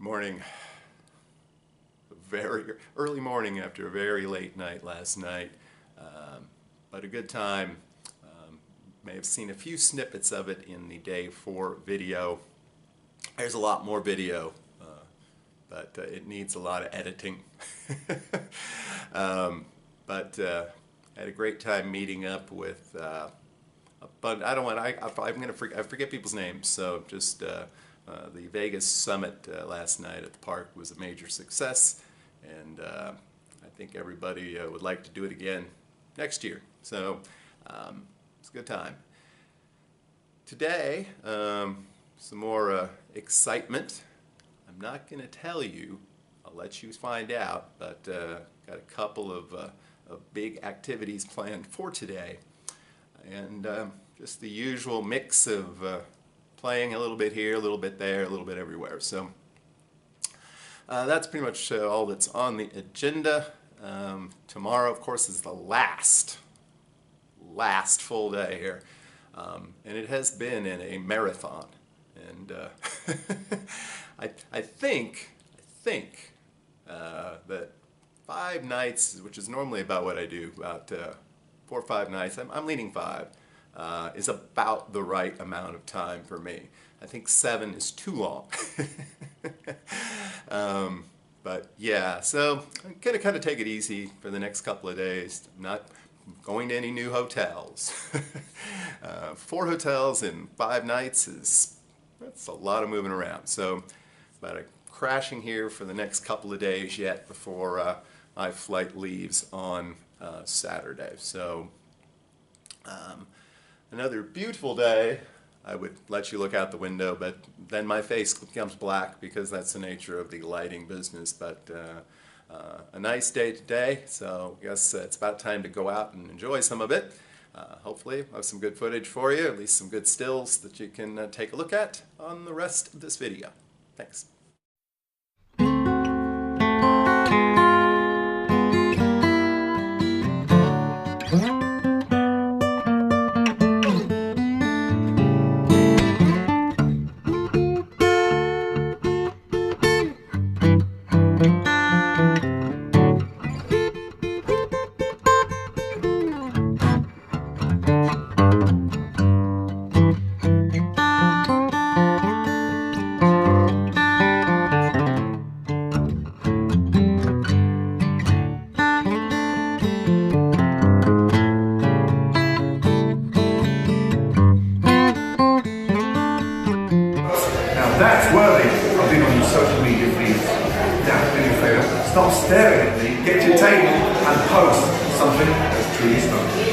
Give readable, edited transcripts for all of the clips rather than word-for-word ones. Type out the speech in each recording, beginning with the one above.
Morning. Very early morning after a very late night last night, but a good time. May have seen a few snippets of it in the day 4 video. There's a lot more video, but it needs a lot of editing. But had a great time meeting up with a bunch. I forget people's names, so just. The Vegas Summit last night at the park was a major success, and I think everybody would like to do it again next year. So it's a good time. Today, some more excitement. I'm not going to tell you. I'll let you find out, but got a couple of big activities planned for today, and just the usual mix of playing a little bit here, a little bit there, a little bit everywhere. So that's pretty much all that's on the agenda. Tomorrow, of course, is the last full day here, and it has been in a marathon. And I think that 5 nights, which is normally about what I do, about 4 or 5 nights. I'm leaning 5. Is about the right amount of time for me. I think 7 is too long. But yeah, so I'm going to kind of take it easy for the next couple of days. I'm not going to any new hotels. 4 hotels in 5 nights that's a lot of moving around. So about crashing here for the next couple of days yet before my flight leaves on Saturday. So another beautiful day. I would let you look out the window, but then my face becomes black because that's the nature of the lighting business. But a nice day today, so I guess it's about time to go out and enjoy some of it. Hopefully I'll have some good footage for you, at least some good stills that you can take a look at on the rest of this video. Thanks. That's worthy of being on your social media feeds. Now, do me a favour, stop staring at me, get to your table and post something that's truly stunning.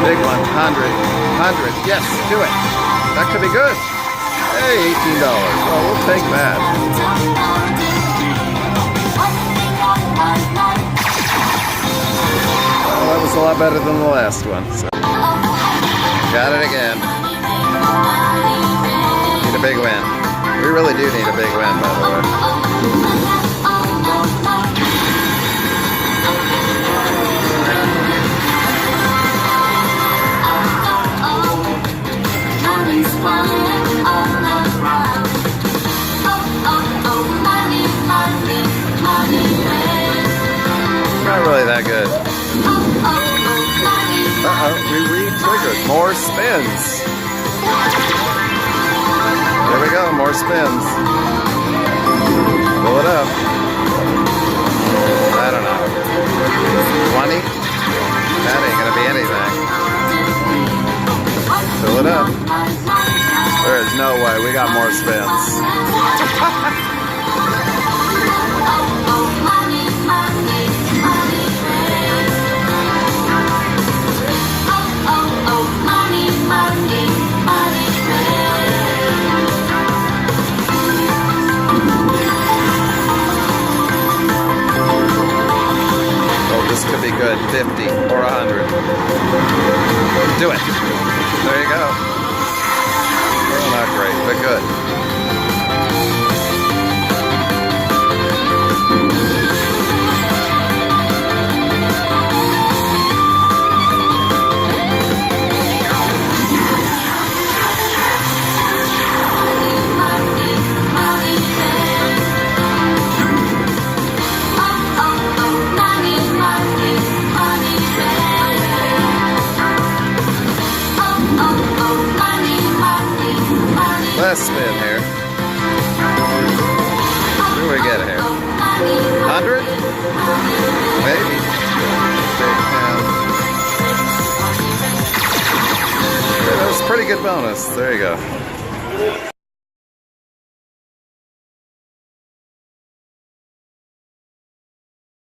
Big one, 100, yes, do it. That could be good. Hey, $18. Well, we'll take that. Well, that was a lot better than the last one. So. Got it again. Need a big win. We really do need a big win, by the way. Not really that good. Uh-oh, we re-triggered. More spins. There we go, more spins. Fill it up. I don't know. 20? That ain't gonna be anything. Fill it up. There is no way, we got more spins. This could be good, 50 or 100. Do it. There you go. Well, not great, but good. Last spin here. What do we get here? 100? Maybe. Yeah, that was a pretty good bonus. There you go.